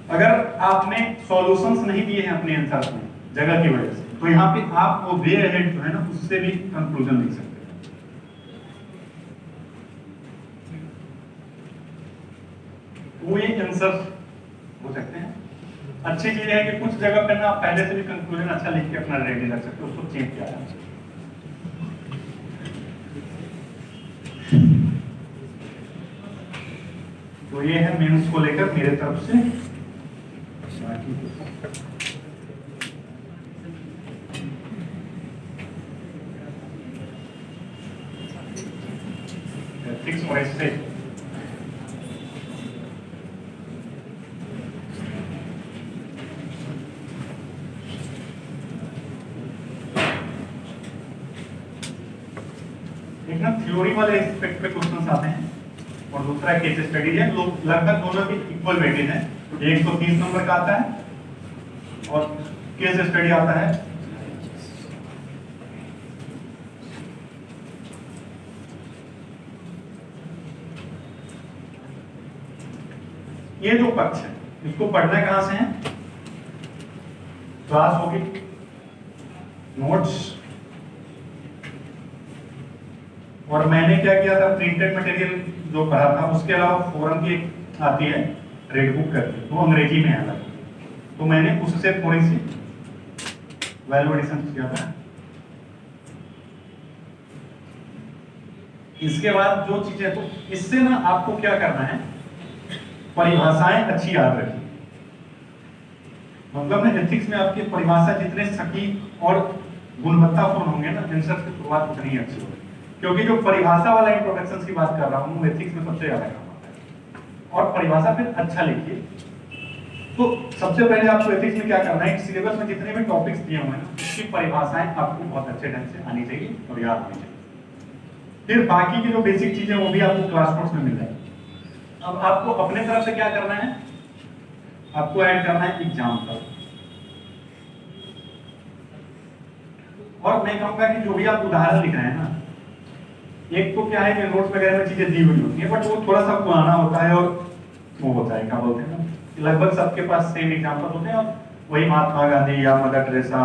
अगर आपने सॉल्यूशंस नहीं दिए हैं अपने आंसर्स में जगह की वजह से, तो यहाँ पे आप वो वे अहेड जो है ना, उससे भी कंक्लूजन लिख सकते हो। वो ये आंसर हो सकते हैं। अच्छी चीज है कि कुछ जगह पे ना आप पहले से भी कंक्लूजन अच्छा लिख के अपना रेडी रख सकते हो, उसको चेंज किया जा सकता है। तो ये है मेंस को लेकर मेरे तरफ से। एथिक्स और ऐसे एक ना थ्योरी वाले एस्पेक्ट पे क्वेश्चंस आते हैं, और दूसरा केस स्टडी है। लोग लगभग दोनों की इक्वल वेटेज है। 130 नंबर का आता है और केस स्टडी आता है ये जो पक्ष है, इसको पढ़ना कहां से है, क्लास होगी, नोट्स, और मैंने क्या किया था, प्रिंटेड मटेरियल जो पढ़ा था, उसके अलावा फोरम की एक आती है रेड बुक करके, वो अंग्रेजी में है अलग, तो मैंने उससे थोड़ी सी वैल्यू एडिशन किया था। इसके बाद जो चीजें, तो इससे ना आपको क्या करना है, परिभाषाएं अच्छी याद रखिए। मतलब ना एथिक्स में आपकी परिभाषा जितने सटीक और गुणवत्तापूर्ण होंगे ना, आंसर की शुरुआत उतनी ही अच्छी होगी। क्योंकि जो परिभाषा वाला इंट्रोडक्शन की बात कर रहा हूँ, एथिक्स में सबसे ज्यादा काम आता है। और परिभाषा फिर अच्छा लिखिए। तो सबसे पहले आपको एथिक्स में क्या करना है, सिलेबस में जितने भी टॉपिक्स दिए हुए हैं ना, उसकी परिभाषाएं आपको बहुत अच्छे ढंग से आनी चाहिए और याद होनी चाहिए। फिर बाकी की जो बेसिक चीजें वो भी आपको क्लास नोट्स में मिल जाएगी। अब आपको अपने तरफ से क्या करना है, आपको ऐड करना है एग्जाम्पल। और मैं कहूंगा कि जो भी आप उदाहरण लिख रहे हैं ना, एक तो क्या है कि नोट्स वगैरह में चीजें दी हुई होती है, बट वो थोड़ा सा पुराना होता है और वो होता है, क्या बोलते हैं ना, लगभग सबके पास सेम एग्जाम्पल होते हैं, और वही महात्मा गांधी या मदर टेरेसा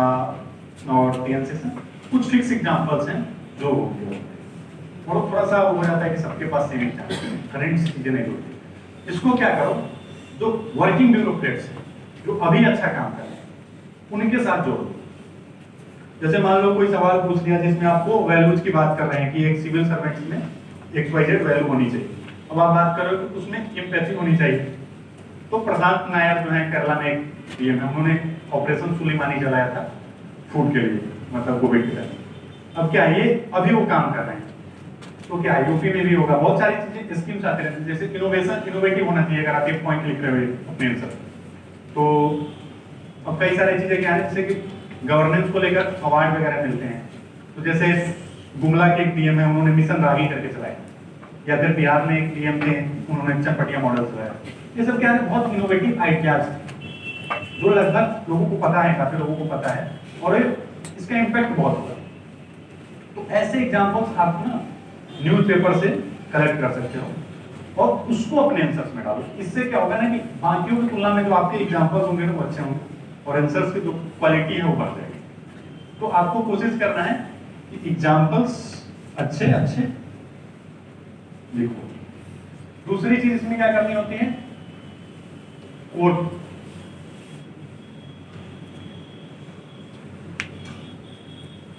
और टीएनसी से कुछ फिक्स एग्जाम्पल्स हैं जो और थोड़ा सा वो हो जाता है कि सबके पास सेम एग्जाम्पल, करंट चीजें नहीं होती। इसको क्या करो, जो वर्किंग ब्यूरोक्रेट्स हैं, जो अभी अच्छा काम कर रहे हैं, उनके साथ जोड़ो। जैसे मान लो कोई सवाल पूछ दिया जिसमें आपको वैल्यूज की बात कर रहे हैं कि एक सिविल सर्वेंट में XYZ वैल्यू होनी चाहिए। अब आप बात करो कि उसमें एम्पैथी होनी चाहिए, तो प्रशांत नायर जो है केरला में एक पीएम है, उन्होंने ऑपरेशन सुलेमानी चलाया था फूड के लिए, मतलब कोविड के टाइम। अब क्या ये अभी वो काम कर रहे हैं, तो क्या यूपी में भी होगा। बहुत सारी चीजें स्कीम्स आते रहती हैं, जैसे इनोवेशन, इनोवेटिव होना चाहिए। अगर आप एक पॉइंट लिख रहे हो अपने आंसर, तो अब कई सारी चीजें क्या है, जैसे कि गवर्नेंस को लेकर अवार्ड वगैरह मिलते हैं। तो जैसे गुमला के एक पीएम है, उन्होंने मिशन रागी करके चलाया, या फिर बिहार में एक पीएम थे, उन्होंने चनपटिया मॉडल चलाया। ये सब क्या है, बहुत इनोवेटिव आइडियाज जो लगभग लोगों को पता है, काफी लोगों को पता है, और इसका इम्पैक्ट बहुत होगा। तो ऐसे एग्जाम्पल्स आप ना न्यूज़पेपर से कलेक्ट कर सकते हो और उसको अपने आंसर्स में डालो। इससे क्या होगा ना कि बाकियों की तुलना में जो आपके एग्जाम्पल्स होंगे ना वो अच्छे होंगे, और आंसर्स की जो क्वालिटी है वो बढ़ जाएगी। तो आपको कोशिश करना है कि एग्जाम्पल्स अच्छे अच्छे लिखो। दूसरी चीज इसमें क्या करनी होती है, कोट।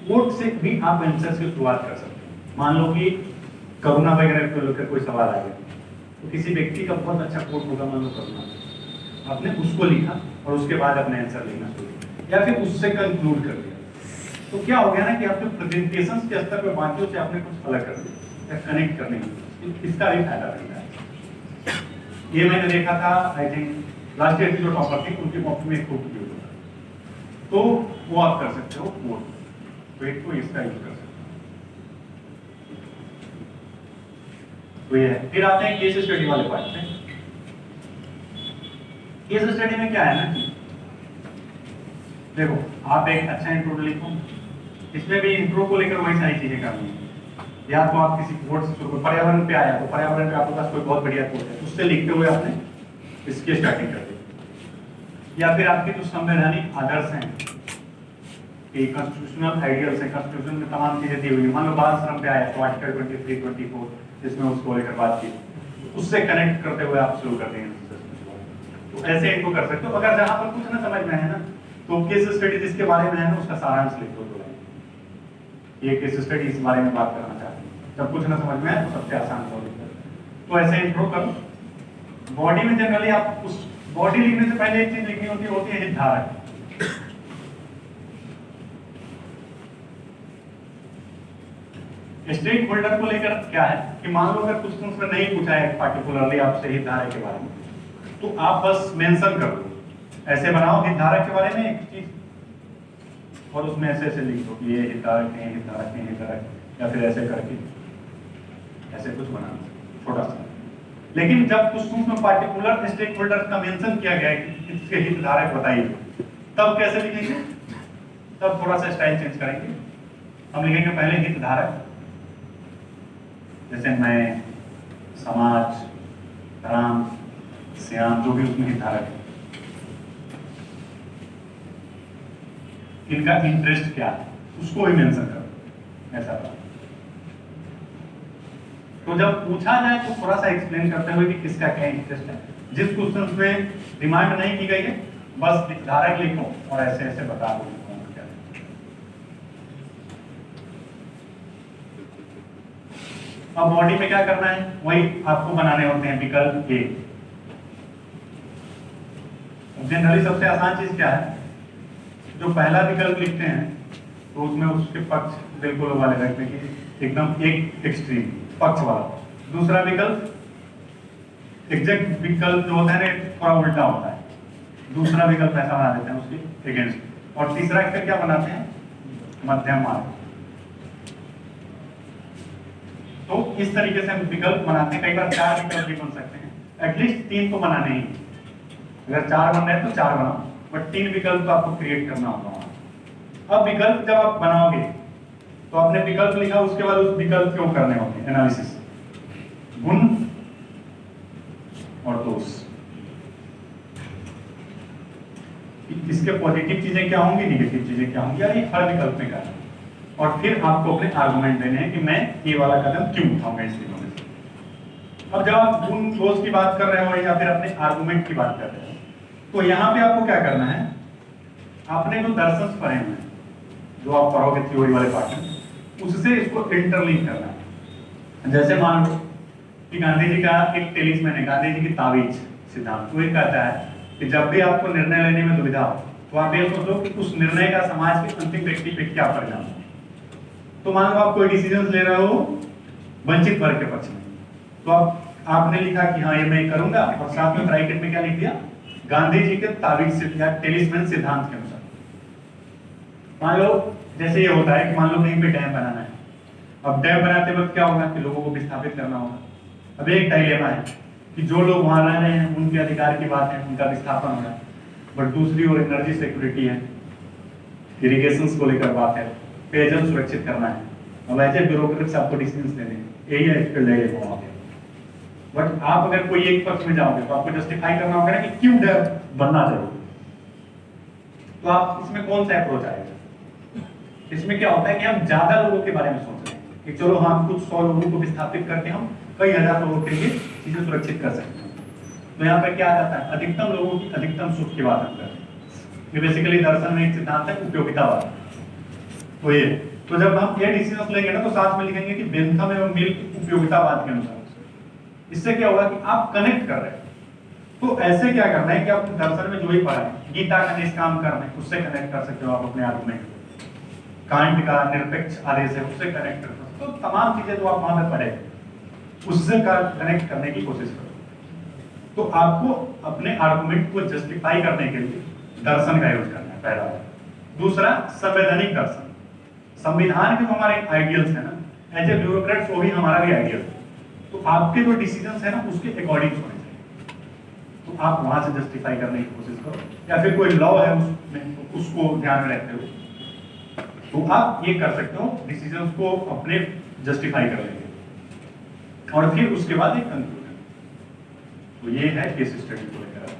कोट से भी आप आंसर्स की शुरुआत कर सकते हैं। मान लो कि करुणा वगैरह को लेकर कोई सवाल आ गया, तो किसी व्यक्ति का बहुत अच्छा कोट होगा, मान लो करुणा, आपने उसको लिखा और उसके बाद अपने आंसर लिखना शुरू किया, या फिर उससे कंक्लूड कर दिया। तो क्या हो गया ना कि आपके प्रेजेंटेशन के स्तर पर बाकियों से आपने कुछ अलग कर दिया, या कनेक्ट करने की, इसका भी फायदा रहता है। ये मैंने देखा था, आई थिंक लास्ट ईयर की जो टॉपर थी उनकी कॉपी में खूब यूज होता, तो वो आप कर सकते हो कोट। तो एक तो इसका यूज कर सकते हो। तो ये है। फिर आते हैं केस स्टडी वाले पार्ट पे। केस स्टडी में क्या है ना कि देखो आप एक अच्छा इंट्रो लिखो, इसमें भी इंट्रो को लेकर वही सारी चीजें करनी है। या तो आप किसी कोर्स से पर्यावरण पे आया तो पर्यावरण पे आपके पास कोई बहुत बढ़िया कोर्स है, उससे लिखते हुए आपने इसकी स्टार्टिंग कर दी। या फिर आपके जो संवैधानिक आदर्श हैं कि कॉन्स्टिट्यूशनल आइडियल्स हैं, कॉन्स्टिट्यूशन में तमाम चीजें दी हुई है, मान लो बाल श्रम पे आया तो आर्टिकल 23, 24 जिसमें उसको लेकर बात की, उससे कनेक्ट करते हुए आप शुरू कर देंगे। तो ऐसे इनको कर सकते हो। अगर जहां पर कुछ ना समझ में है ना तो केस स्टडी जिसके बारे में है ना उसका सारांश लिख दो। ये केस स्टडी इस बारे में बात करना चाहते हैं, जब कुछ ना समझ में आए तो सबसे आसान टॉपिक है, तो ऐसे इंट्रो करो। बॉडी में जनरली आप उस बॉडी लिखने से पहले एक चीज लिखनी होती है हितधारक। स्टेक होल्डर को लेकर क्या है कि मान लो अगर कुछ उसमें नहीं पूछा है पार्टिकुलरली आपसे हितधारक के बारे में, तो आप बस मेंशन कर दो, ऐसे बनाओ हितधारक के बारे में एक चीज और उसमें ऐसे ऐसे लिख दो कि ये हितधारक है, हितधारक है, हितधारक, या फिर ऐसे करके ऐसे कुछ बनाना छोटा सा। लेकिन जब कुछ में पार्टिकुलर स्टेक होल्डर का मेंशन किया गया है कि इसके हितधारक बताइए, तब कैसे लिखेंगे? तब थोड़ा सा स्टाइल चेंज करेंगे। हम लिखेंगे पहले हितधारक, जैसे मैं, समाज, राम, श्याम, जो भी उसमें हितधारक है, इनका इंटरेस्ट क्या है उसको भी मेंशन करो, ऐसा बात। तो जब पूछा जाए तो थोड़ा सा एक्सप्लेन करते हुए कि किसका क्या इंटरेस्ट है। जिस क्वेश्चन में डिमांड नहीं की गई है बस हितधारक लिखो और ऐसे ऐसे बता दो क्या। अब बॉडी में क्या करना है, वही आपको बनाने होते हैं विकल्प ए। जनरली सबसे आसान चीज क्या है, जो पहला विकल्प लिखते हैं तो उसमें उसके पक्ष बिल्कुल वाले रखने की, एकदम एक एक्सट्रीम पक्ष वाला। दूसरा विकल्प एग्जैक्ट विकल्प जो होता है ना थोड़ा उल्टा होता है, दूसरा विकल्प ऐसा बना देते हैं उसके अगेंस्ट। और तीसरा फिर क्या बनाते हैं, मध्यम मार्ग। तो इस तरीके से हम विकल्प बनाते हैं। कई बार 4 विकल्प भी बन सकते हैं, एटलीस्ट 3 तो बनाने ही। अगर 4 बन रहे हैं तो 4 बनाओ, बट 3 विकल्प तो आपको क्रिएट करना होगा। अब विकल्प जब आप बनाओगे तो आपने विकल्प लिखा, उसके बाद उस विकल्प क्यों करने होंगे एनालिसिस, गुण और दोष, इसके पॉजिटिव चीजें क्या होंगी, निगेटिव चीजें क्या होंगी, या ये हर विकल्प में करना। और फिर आपको अपने आर्गुमेंट देने हैं कि मैं ये वाला कदम क्यों उठाऊंगा इस चीजों में से। अब जब आप गुण दोष की बात कर रहे हो या फिर अपने आर्गुमेंट की बात कर रहे हो, तो यहाँ पे आपको क्या करना है, आपने जो दर्शन पढ़े हुए हैं, जो आप पढ़ोगे थ्योरी वाले पार्ट में, उससे इसको इंटरलिंक करना है। जैसे मान लो कि गांधी जी का एक टेलिस्मैन है, गांधी जी की ताबीज सिद्धांत, वो ये कहता है कि जब भी आपको निर्णय लेने में दुविधा हो तो आप ये सोचो कि उस निर्णय का समाज के अंतिम व्यक्ति पे क्या परिणाम हो। तो मान लो आप कोई डिसीजन ले रहे हो वंचित वर्ग के पक्ष में, तो आपने लिखा कि हाँ ये मैं करूंगा, और साथ में ब्रैकेट में क्या लिख दिया, गांधी जी के ताबीज या टेलिस्मैन सिद्धांत के अनुसार। मान लो जैसे ये होता है कि मान लो कहीं पे डैम बनाना है, अब डैम बनाते वक्त क्या होगा कि लोगों को विस्थापित करना होगा। अब एक डायलेमा है कि जो लोग वहां रह रहे हैं उनके अधिकार की बात है, उनका विस्थापन होगा, बट दूसरी ओर एनर्जी सिक्योरिटी है, इरिगेशन को लेकर बात है, पेयजल सुरक्षित करना है। अब ऐसे ब्यूरोक्रेट्स आपको डिसीजन लेने हैं, यही है इसके ले वहां पे। बट आप अगर कोई एक पक्ष में जाओगे तो आपको जस्टिफाई करना होगा कि क्यों डैम बनना चाहिए। तो आप इसमें कौन सा अप्रोच आएगा, इसमें क्या होता है कि हम ज्यादा लोगों के बारे में सोच रहे हैं कि चलो हम कुछ 100 लोगों को विस्थापित करके हम कई हजार लोगों के लिए चीजें सुरक्षित कर सकते हैं। तो यहाँ पर क्या आ जाता है, अधिकतम लोगों की अधिकतम सुख की बात हम कर रहे हैं। ये बेसिकली दर्शन में एक सिद्धांत है उपयोगितावाद। तो ये तो जब हम ये डिसीजन लेंगे ना तो साथ में लिखेंगे कि बेंथम एवं मिल्क उपयोगितावाद के अनुसार। इससे क्या होगा कि आप कनेक्ट कर रहे हैं। तो ऐसे क्या करना है कि आप दर्शन में जो भी पढ़ा है, गीता का निष्काम कर्म है, उससे कनेक्ट कर सकते हो आप अपने आर्गुमेंट को। कांट का निरपेक्ष आदेश है, उससे कनेक्ट कर सकते हो। तो तमाम चीजें जो आप वहां पे पढ़े उससे कनेक्ट करने की कोशिश करो। तो आपको अपने आर्गुमेंट को जस्टिफाई करने के लिए दर्शन का यूज करना है, पहला। दूसरा संवैधानिक दर्शन, संविधान के जो हमारे आइडियल्स है ना, एज ए ब्यूरोक्रेट्स वो भी हमारा भी आइडियल है। तो आपके जो डिसीजंस है ना उसके अकॉर्डिंग होने चाहिए, तो आप वहां से जस्टिफाई करने की कोशिश करो, या फिर कोई लॉ है उसमें तो उसको ध्यान में रखते हो तो आप ये कर सकते हो, डिसीजंस को अपने जस्टिफाई कर लेंगे और फिर उसके बाद एक कंक्लूजन। तो ये है केस स्टडी को लेकर।